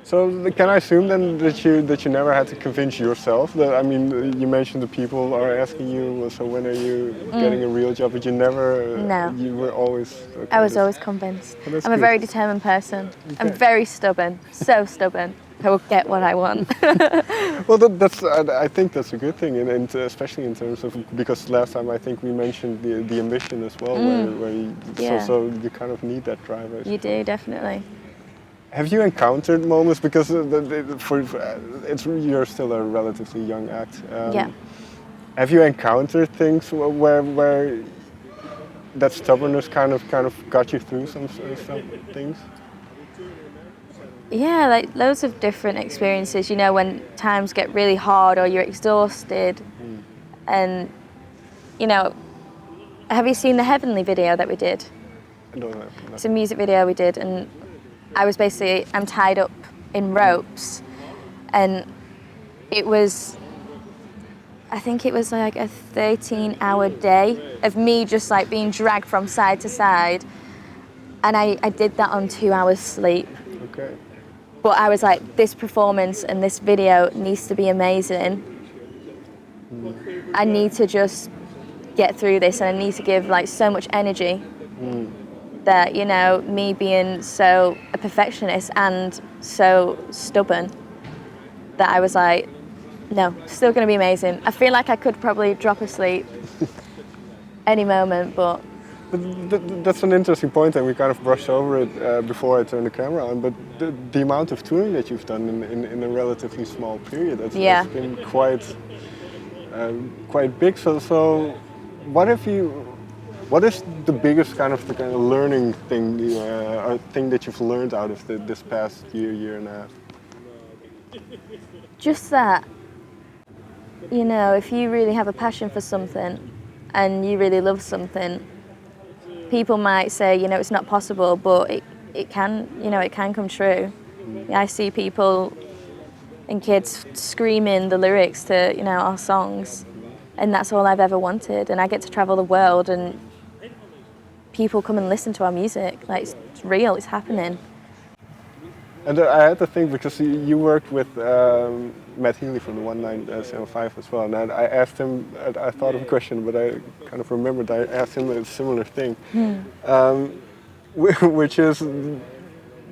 So can I assume then that you never had to convince yourself? That I mean, you mentioned the people are asking you, well, so when are you getting a real job? But you never. No. You were always. Okay, I was always convinced. well, that's I'm a good. very determined person. I'm Okay. very stubborn, so stubborn. I will get what I want. Well, that's. I think that's a good thing, and especially in terms of because last time I think we mentioned the ambition as well, where you, Yeah. so you kind of need that drive. I You do, definitely. Have you encountered moments because you're still a relatively young act? Yeah. Have you encountered things where that stubbornness kind of got you through some things? Yeah, like loads of different experiences, you know, when times get really hard or you're exhausted. And, you know, have you seen the Heavenly video that we did? I don't know. It's a music video we did, and I'm tied up in ropes, and I think it was like a 13-hour day of me just like being dragged from side to side, and I did that on 2 hours sleep. Okay. But I was like, this performance and this video needs to be amazing. I need to just get through this, and I need to give like so much energy that, you know, me being so a perfectionist and so stubborn, that I was like, no, still going to be amazing. I feel like I could probably drop asleep any moment, but That's an interesting point, and we kind of brushed over it before I turned the camera on. But the amount of touring that you've done in a relatively small period, that's been quite big. So what is the biggest kind of learning thing, or thing that you've learned out of this past year and a half? just that, you know, if you really have a passion for something and you really love something, people might say, you know, it's not possible, but it can, you know, it can come true. I see people and kids screaming the lyrics to, you know, our songs, and that's all I've ever wanted. And I get to travel the world, and people come and listen to our music. Like, it's real, it's happening. And I had to think, because you worked with Matt Healy from the 1975 as well, and I asked him, I thought of a question, but I kind of remembered I asked him a similar thing, which is,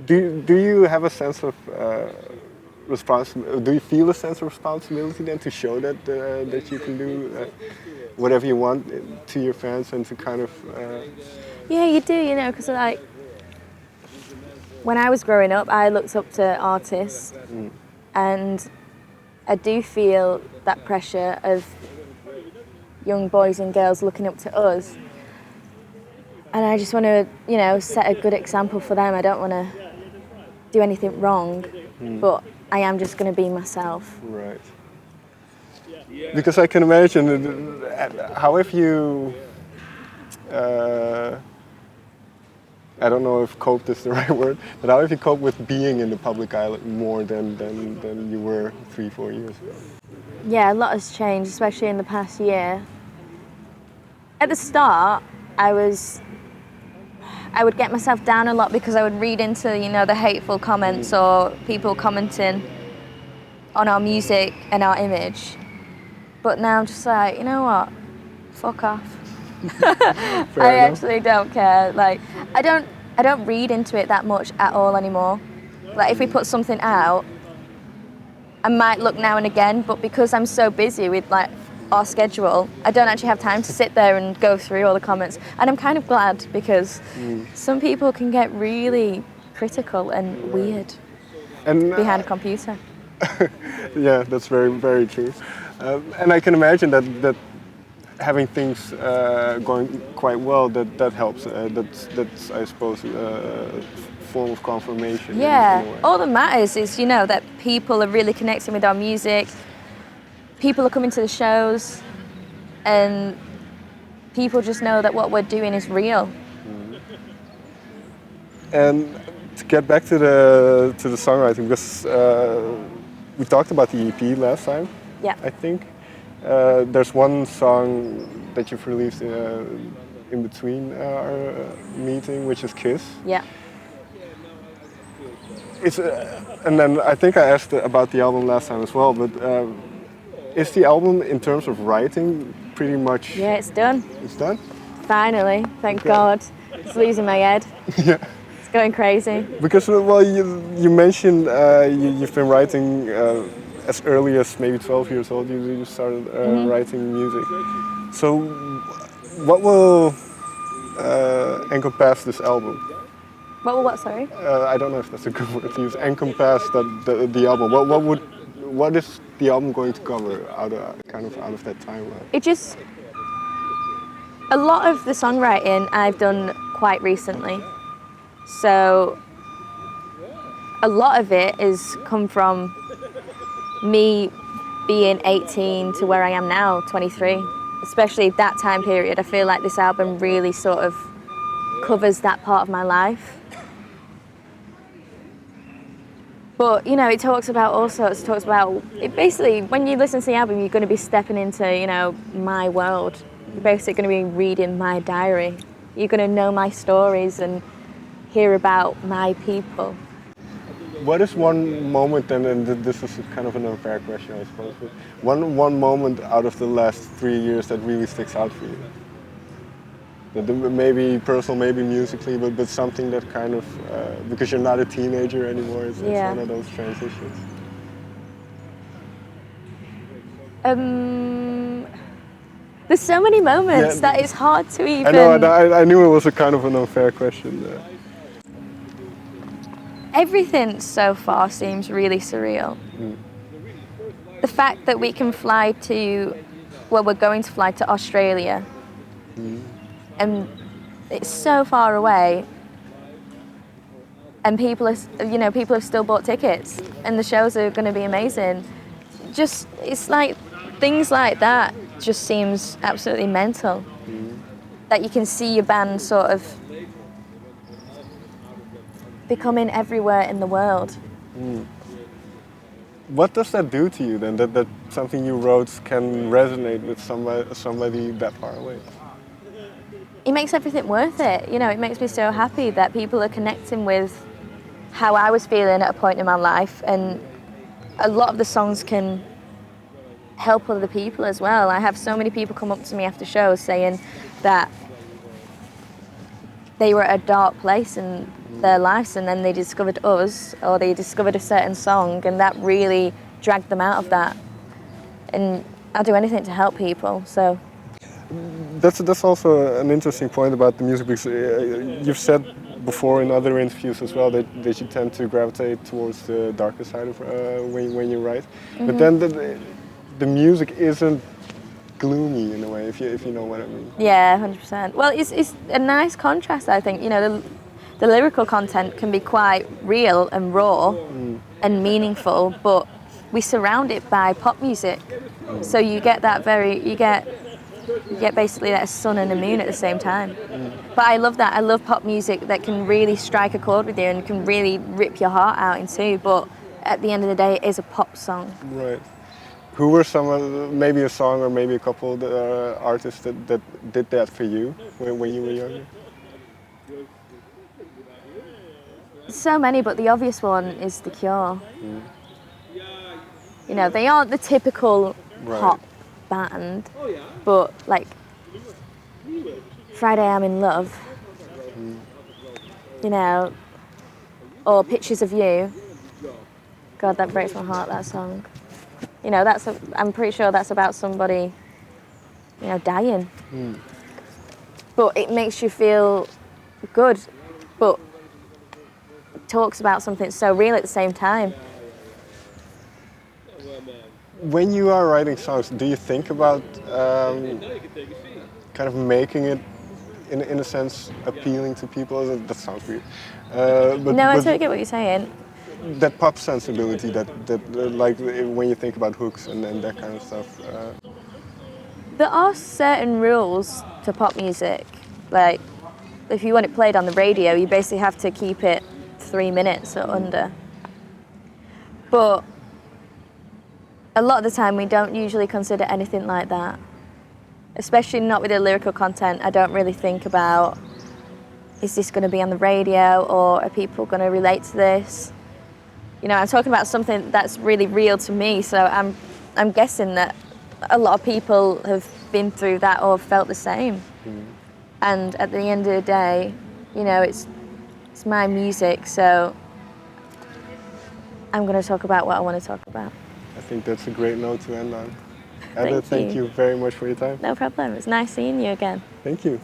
do you have a sense of do you feel a sense of responsibility then to show that you can do whatever you want to your fans and to kind of... Yeah, you do, you know, because like, when I was growing up, I looked up to artists, and I do feel that pressure of young boys and girls looking up to us. And I just want to, you know, set a good example for them. I don't want to do anything wrong, but I am just going to be myself. Right. Because I can imagine, how have you... I don't know if coped is the right word, but how have you coped with being in the public eye more than you were 3-4 years ago? Yeah, a lot has changed, especially in the past year. At the start, I would get myself down a lot because I would read into, you know, the hateful comments or people commenting on our music and our image. But now I'm just like, you know what, fuck off. I actually don't care. Like, I don't read into it that much at all anymore. Like, if we put something out, I might look now and again, but because I'm so busy with like our schedule, I don't actually have time to sit there and go through all the comments. And I'm kind of glad, because some people can get really critical and weird behind a computer. Yeah, that's very, very true. And I can imagine that having things going quite well, that helps. That's I suppose a form of confirmation. Yeah, in a way. all that matters is, you know, that people are really connecting with our music. People are coming to the shows, and people just know that what we're doing is real. And to get back to the songwriting, because we talked about the EP last time. Yeah. I think. There's one song that you've released in between our meeting, which is Kiss. Yeah. it's and then I think I asked about the album last time as well, but is the album in terms of writing pretty much? Yeah, it's done. It's done. Finally, thank Okay. God. It's losing my head. Yeah. It's going crazy. Because well, you mentioned you've been writing as early as maybe 12 years old. You started writing music. So, what will encompass this album? What, sorry? I don't know if that's a good word to use. Encompass the album. What is the album going to cover out of that timeline? It just, a lot of the songwriting I've done quite recently. So a lot of it is come from me being 18 to where I am now, 23. Especially that time period, I feel like this album really sort of covers that part of my life. But, you know, it talks about all sorts. It talks about, it basically, when you listen to the album, you're going to be stepping into, you know, my world. You're basically going to be reading my diary. You're going to know my stories and hear about my people. What is one moment, and this is kind of an unfair question, I suppose, but one moment out of the last 3 years that really sticks out for you? Maybe personal, maybe musically, but something that kind of, because you're not a teenager anymore, it's one of those transitions. There's so many moments that it's hard to even... I know, I knew it was a kind of an unfair question there. Everything so far seems really surreal. The fact that we can fly to, well, we're going to fly to Australia, and it's so far away, and people have still bought tickets, and the shows are going to be amazing. Just, it's like, things like that just seems absolutely mental. That you can see your band sort of becoming everywhere in the world. What does that do to you then, that something you wrote can resonate with somebody that far away? It makes everything worth it. You know, it makes me so happy that people are connecting with how I was feeling at a point in my life, and a lot of the songs can help other people as well. I have so many people come up to me after shows saying that they were at a dark place in their lives, and then they discovered us, or they discovered a certain song, and that really dragged them out of that. And I'll do anything to help people, so. That's also an interesting point about the music, because you've said before in other interviews as well that you tend to gravitate towards the darker side of when you write. But then the music isn't gloomy in a way, if you know what I mean. Yeah, 100%. Well, it's a nice contrast, I think. You know, the lyrical content can be quite real and raw and meaningful, but we surround it by pop music. So you get that you get basically that sun and a moon at the same time. But I love that. I love pop music that can really strike a chord with you and can really rip your heart out in two, but at the end of the day, it is a pop song. Right. Who were maybe a song or maybe a couple of artists that did that for you when you were younger? So many, but the obvious one is The Cure. You know, they aren't the typical pop band, but like Friday I'm in Love, you know, or Pictures of You. God, that breaks my heart, that song. You know, I'm pretty sure that's about somebody, you know, dying. But it makes you feel good, but it talks about something so real at the same time. When you are writing songs, do you think about kind of making it, in a sense, appealing to people? That sounds weird. No, I totally get what you're saying. That pop sensibility, that like when you think about hooks and that kind of stuff. There are certain rules to pop music. Like, if you want it played on the radio, you basically have to keep it 3 minutes or under. But a lot of the time, we don't usually consider anything like that. Especially not with the lyrical content. I don't really think about, is this going to be on the radio, or are people going to relate to this? You know, I'm talking about something that's really real to me, so I'm guessing that a lot of people have been through that or felt the same. And at the end of the day, you know, it's my music, so I'm going to talk about what I want to talk about. I think that's a great note to end on. Heather, Thank thank you very much for your time. No problem. It's nice seeing you again. Thank you.